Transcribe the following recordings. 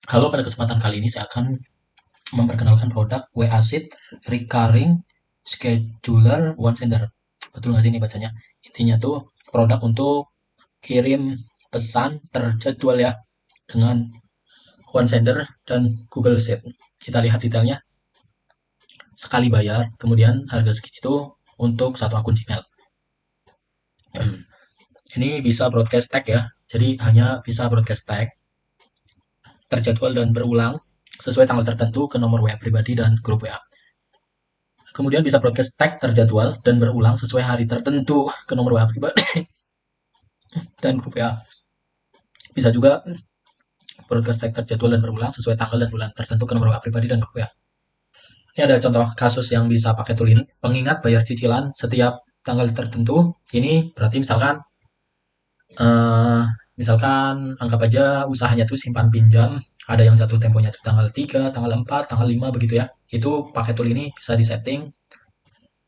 Halo, pada kesempatan kali ini saya akan memperkenalkan produk WA Sheet Recurring Scheduler One Sender. Betul nggak sih ini bacanya? Intinya tuh produk untuk kirim pesan terjadwal ya dengan One Sender dan Google Sheet. Kita lihat detailnya. Sekali bayar, kemudian harga segitu untuk satu akun Gmail. Ini bisa broadcast tag ya. Jadi hanya bisa broadcast tag terjadwal dan berulang sesuai tanggal tertentu ke nomor WA pribadi dan grup WA. Kemudian bisa broadcast tag terjadwal dan berulang sesuai hari tertentu ke nomor WA pribadi dan grup WA. Bisa juga broadcast tag terjadwal dan berulang sesuai tanggal dan bulan tertentu ke nomor WA pribadi dan grup WA. Ini ada contoh kasus yang bisa pakai tool ini. Pengingat bayar cicilan setiap tanggal tertentu. Ini berarti misalkan eh, misalkan anggap aja usahanya tuh simpan pinjam, ada yang jatuh temponya tuh tanggal 3, tanggal 4, tanggal 5 begitu ya. Itu pakai tool ini bisa disetting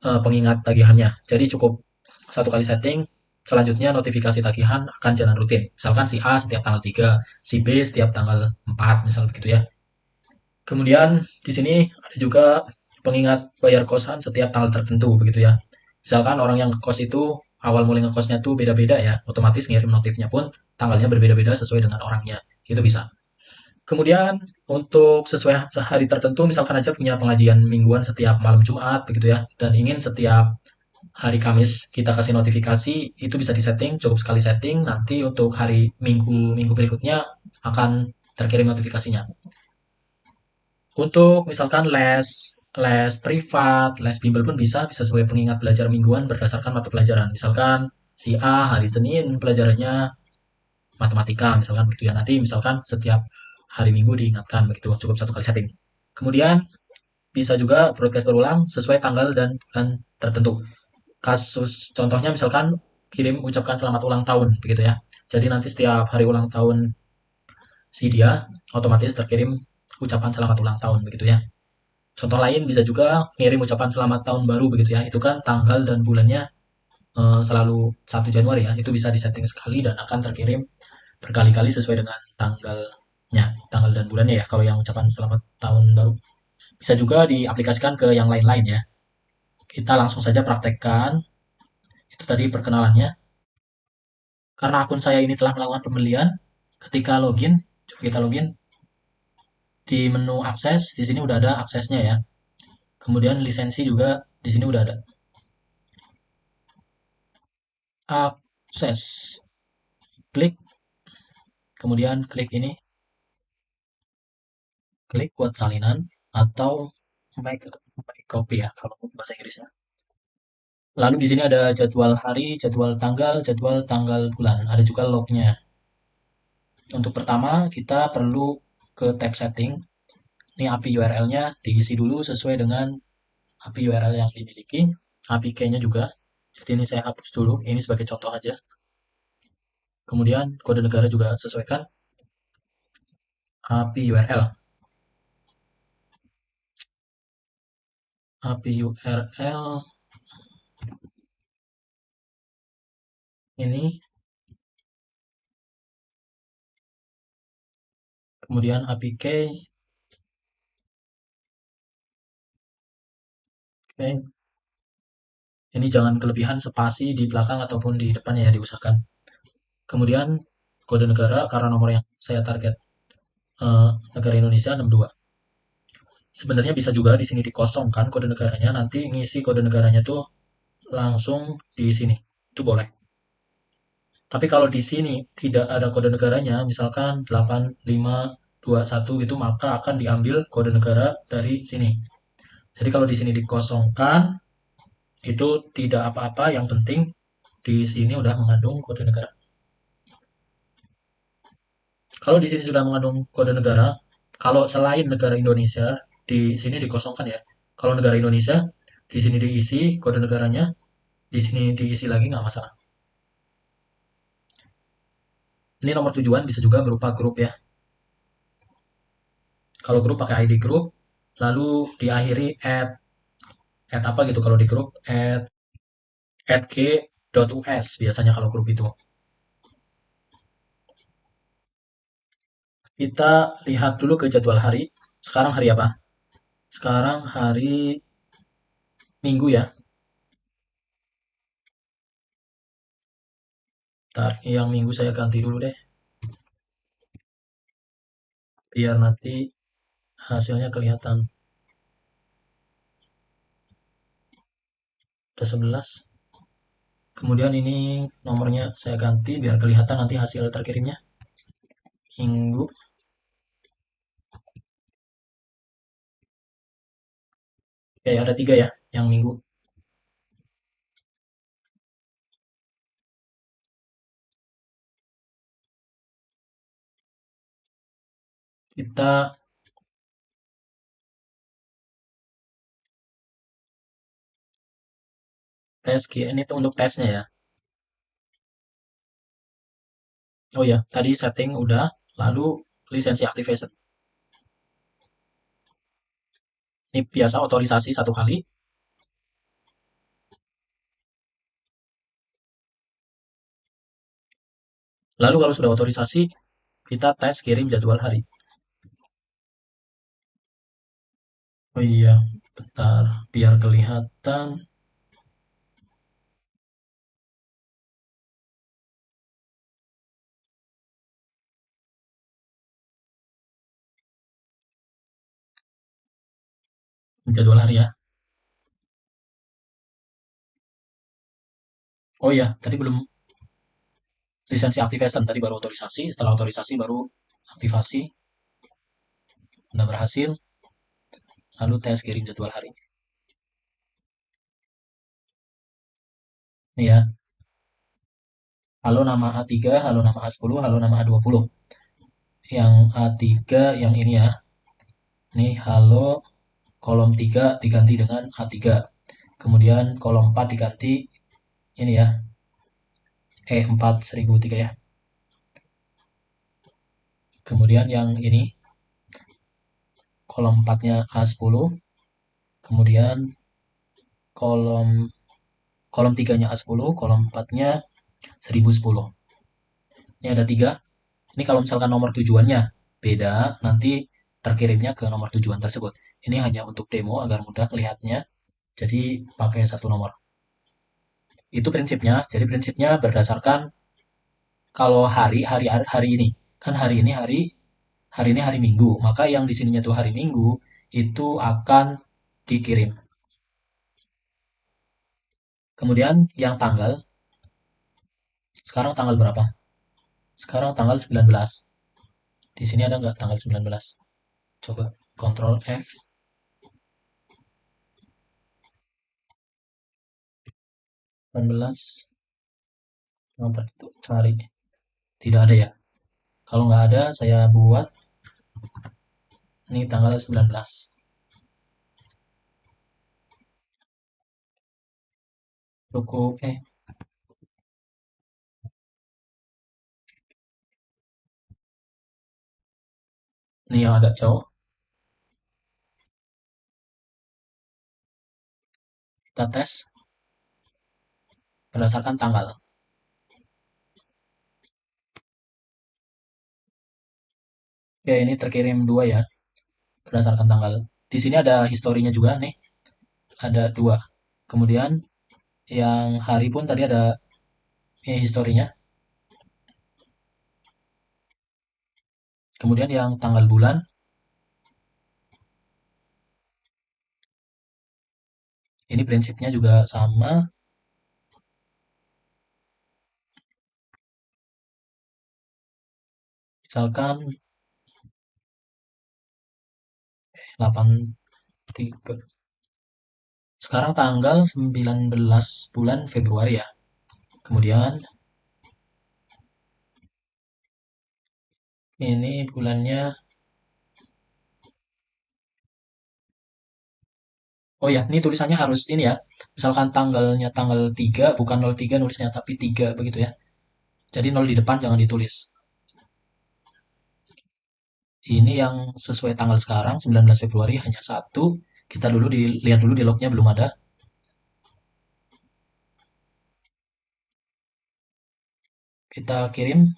pengingat tagihannya. Jadi cukup satu kali setting, selanjutnya notifikasi tagihan akan jalan rutin. Misalkan si A setiap tanggal 3, si B setiap tanggal 4, misal begitu ya. Kemudian di sini ada juga pengingat bayar kosan setiap tanggal tertentu begitu ya. Misalkan orang yang ngekos itu awal mulai ngekosnya tuh beda-beda ya, otomatis ngirim notifnya pun tanggalnya berbeda-beda sesuai dengan orangnya. Itu bisa. Kemudian untuk sesuai sehari tertentu, misalkan aja punya pengajian mingguan setiap malam Jumat begitu ya, dan ingin setiap hari Kamis kita kasih notifikasi, itu bisa disetting, cukup sekali setting, nanti untuk hari minggu berikutnya akan terkirim notifikasinya. Untuk misalkan les privat, les bimbel pun bisa sebagai pengingat belajar mingguan berdasarkan mata pelajaran. Misalkan si A hari Senin pelajarannya matematika, misalkan begitu ya. Nanti misalkan setiap hari Minggu diingatkan begitu, cukup satu kali setting. Kemudian bisa juga broadcast berulang sesuai tanggal dan bulan tertentu. Kasus contohnya misalkan kirim ucapkan selamat ulang tahun begitu ya. Jadi nanti setiap hari ulang tahun si dia otomatis terkirim ucapan selamat ulang tahun begitu ya. Contoh lain bisa juga ngirim ucapan selamat tahun baru begitu ya. Itu kan tanggal dan bulannya selalu 1 Januari ya. Itu bisa disetting sekali dan akan terkirim berkali-kali sesuai dengan tanggalnya, tanggal dan bulannya ya. Kalau yang ucapan selamat tahun baru bisa juga diaplikasikan ke yang lain-lain ya. Kita langsung saja praktekkan. Itu tadi perkenalannya. Karena akun saya ini telah melakukan pembelian, ketika login, coba kita login di menu akses, di sini udah ada aksesnya ya. Kemudian lisensi juga di sini udah ada. Akses, klik, kemudian klik ini, klik buat salinan atau make copy ya kalau bahasa Inggrisnya. Lalu di sini ada jadwal hari, jadwal tanggal bulan. Ada juga lognya. Untuk pertama kita perlu ke tab setting. Ini API URL-nya diisi dulu sesuai dengan API URL yang dimiliki, API key-nya juga. Jadi ini saya hapus dulu, ini sebagai contoh aja. Kemudian kode negara juga sesuaikan API URL. API URL ini, kemudian API key, oke. Ini jangan kelebihan spasi di belakang ataupun di depannya ya diusahakan. Kemudian kode negara karena nomor yang saya target negara Indonesia 62. Sebenarnya bisa juga di sini dikosongkan kode negaranya, nanti ngisi kode negaranya tuh langsung di sini. Itu boleh. Tapi kalau di sini tidak ada kode negaranya, misalkan 8521 itu maka akan diambil kode negara dari sini. Jadi kalau di sini dikosongkan itu tidak apa-apa, yang penting di sini udah mengandung kode negara. Kalau di sini sudah mengandung kode negara, kalau selain negara Indonesia di sini dikosongkan ya. Kalau negara Indonesia di sini diisi kode negaranya, di sini diisi lagi nggak masalah. Ini nomor tujuan bisa juga berupa grup ya. Kalau grup pakai ID grup, lalu diakhiri at apa gitu kalau di grup, at g.us biasanya kalau grup itu. Kita lihat dulu ke jadwal hari. Sekarang hari apa? Sekarang hari Minggu ya. Ntar, yang Minggu saya ganti dulu deh. Biar nanti hasilnya kelihatan. Udah 11. Kemudian ini nomornya saya ganti biar kelihatan nanti hasil terkirimnya. Minggu. Oke, ada 3 ya yang Minggu. Kita tes, ini tuh untuk tesnya ya. Oh ya, tadi setting udah, lalu lisensi activation. Ini biasa otorisasi 1 kali. Lalu kalau sudah otorisasi, kita tes kirim jadwal hari. Oh iya, bentar, biar kelihatan jadwal hari ya. Oh iya, tadi belum lisensi activation, tadi baru otorisasi, setelah otorisasi baru aktivasi. Udah berhasil, lalu tes kirim jadwal hari. Ini ya, halo nama A3, halo nama A10, halo nama A20. Yang A3 yang ini ya, ini halo kolom 3 diganti dengan A3. Kemudian kolom 4 diganti ini ya, E4 1003 ya. Kemudian yang ini kolom 4-nya A10, kemudian kolom kolom 3-nya A10, kolom 4-nya 1010. Ini ada 3. Ini kalau misalkan nomor tujuannya beda, nanti terkirimnya ke nomor tujuan tersebut. Ini hanya untuk demo agar mudah melihatnya. Jadi pakai satu nomor. Itu prinsipnya. Jadi prinsipnya berdasarkan kalau hari ini kan hari ini hari Minggu, maka yang di sininya tuh hari Minggu itu akan dikirim. Kemudian yang tanggal, sekarang tanggal berapa? Sekarang tanggal 19. Di sini ada nggak tanggal 19? Coba Ctrl F 19 nomor itu cari. Tidak ada ya. Kalau nggak ada saya buat ini tanggal 19. Cukup ini yang agak jauh. Kita tes berdasarkan tanggal. Oke, ini terkirim 2 ya berdasarkan tanggal. Di sini ada historinya juga nih. Ada 2. Kemudian yang hari pun tadi ada historinya. Kemudian yang tanggal bulan, ini prinsipnya juga sama. Misalkan 83. Sekarang tanggal 19 bulan Februari ya. Kemudian ini bulannya. Oh ya, ini tulisannya harus ini ya. Misalkan tanggalnya tanggal 3 bukan 03 nulisnya tapi 3 begitu ya. Jadi 0 di depan jangan ditulis. Ini yang sesuai tanggal sekarang 19 Februari hanya satu. Kita dulu dilihat dulu di lognya belum ada. Kita kirim.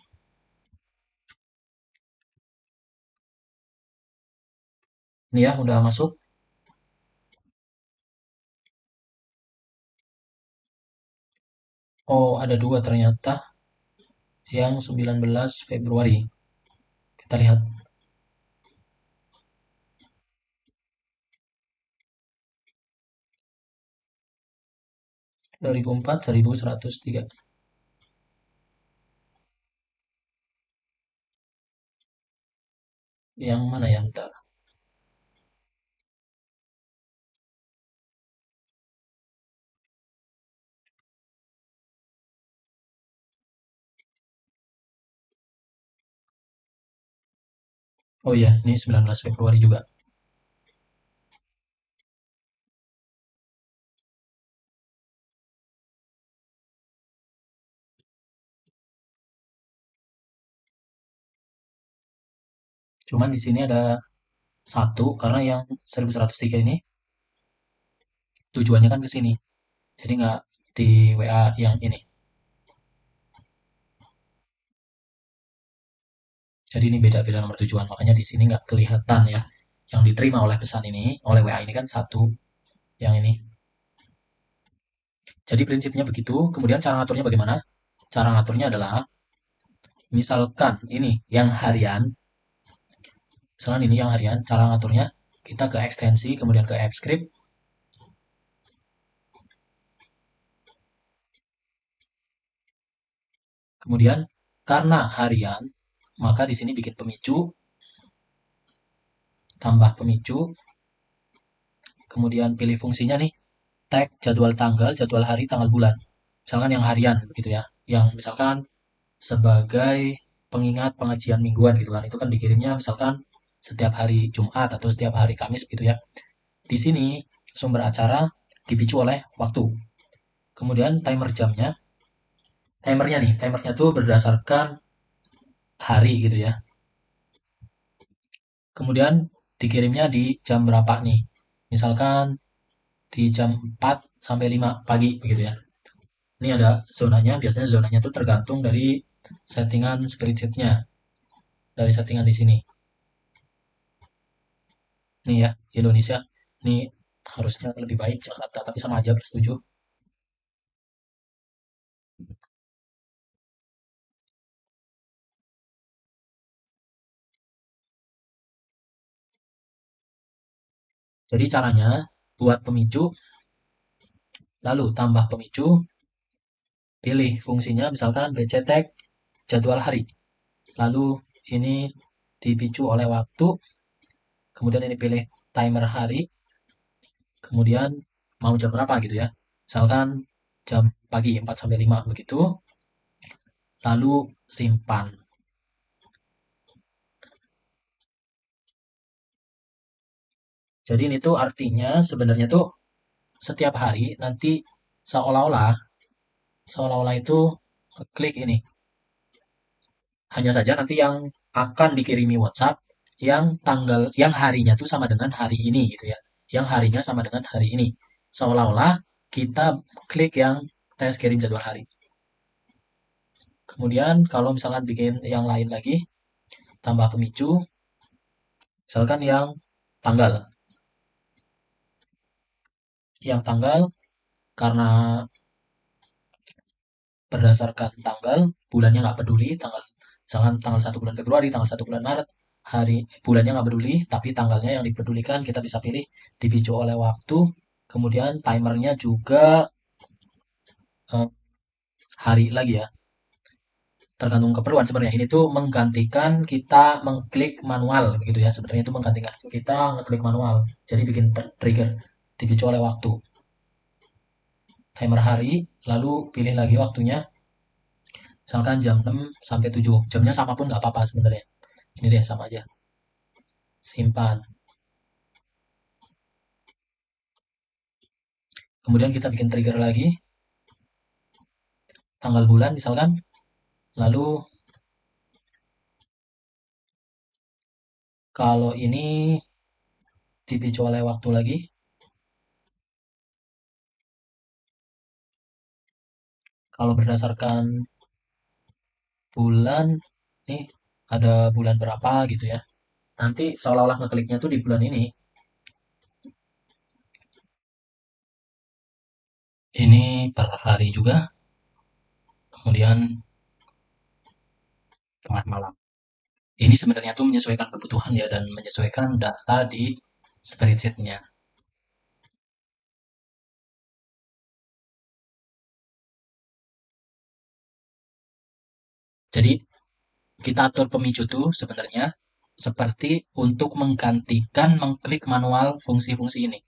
Ini ya, udah masuk. Oh, ada dua ternyata yang 19 Februari. Kita lihat 2004 1103. Yang mana ya? Bentar. Oh iya, ini 19 Februari juga. Cuman di sini ada satu karena yang 1103 ini tujuannya kan ke sini. Jadi nggak di WA yang ini. Jadi ini beda-beda nomor tujuan. Makanya di sini nggak kelihatan ya. Yang diterima oleh pesan ini, oleh WA ini kan satu. Yang ini. Jadi prinsipnya begitu. Kemudian cara ngaturnya bagaimana? Cara ngaturnya adalah, misalkan ini yang harian. Misalkan ini yang harian. Cara ngaturnya, kita ke ekstensi, kemudian ke app script. Kemudian, karena harian, maka di sini bikin pemicu, tambah pemicu, kemudian pilih fungsinya nih, tag jadwal tanggal, jadwal hari, tanggal bulan. Misalkan yang harian gitu ya. Yang misalkan sebagai pengingat pengajian mingguan gitu kan. Itu kan dikirimnya misalkan setiap hari Jumat atau setiap hari Kamis gitu ya. Di sini sumber acara dipicu oleh waktu. Kemudian timernya tuh berdasarkan hari gitu ya. Kemudian dikirimnya di jam berapa nih? Misalkan di jam 4 sampai 5 pagi begitu ya. Ini ada zonanya, biasanya zonanya tuh tergantung dari settingan spreadsheet-nya, dari settingan di sini. Nih ya, Indonesia. Nih harusnya lebih baik Jakarta, tapi sama aja bersetuju. Jadi caranya buat pemicu, lalu tambah pemicu, pilih fungsinya misalkan BC tag jadwal hari. Lalu ini dipicu oleh waktu, kemudian ini pilih timer hari, kemudian mau jam berapa gitu ya. Misalkan jam pagi 4 sampai 5 begitu, lalu simpan. Jadi ini tuh artinya sebenarnya tuh setiap hari nanti seolah-olah seolah-olah itu klik ini. Hanya saja nanti yang akan dikirimi WhatsApp yang harinya tuh sama dengan hari ini gitu ya. Yang harinya sama dengan hari ini. Seolah-olah kita klik yang tes kirim jadwal hari. Kemudian kalau misalkan bikin yang lain lagi, tambah pemicu, misalkan yang tanggal. Yang tanggal karena berdasarkan tanggal, bulannya nggak peduli, misalkan tanggal 1 bulan Februari, tanggal 1 bulan Maret, bulannya nggak peduli, tapi tanggalnya yang dipedulikan kita bisa pilih dipicu oleh waktu, kemudian timernya juga eh, hari lagi ya, tergantung keperluan sebenarnya. Ini tuh menggantikan kita mengklik manual begitu ya, sebenarnya itu menggantikan kita ngeklik manual, jadi bikin trigger dipicu oleh waktu, timer hari, lalu pilih lagi waktunya, misalkan jam 6 sampai 7. Jamnya sama pun nggak apa-apa sebenarnya. Ini deh sama aja. Simpan. Kemudian kita bikin trigger lagi, tanggal bulan misalkan. Lalu kalau ini dipicu oleh waktu lagi, kalau berdasarkan bulan, nih ada bulan berapa gitu ya. Nanti seolah-olah ngekliknya tuh di bulan ini. Ini per hari juga, kemudian tengah malam. Ini sebenarnya tuh menyesuaikan kebutuhan ya dan menyesuaikan data di spreadsheet-nya. Jadi kita atur pemicu tuh sebenarnya seperti untuk menggantikan mengklik manual fungsi-fungsi ini.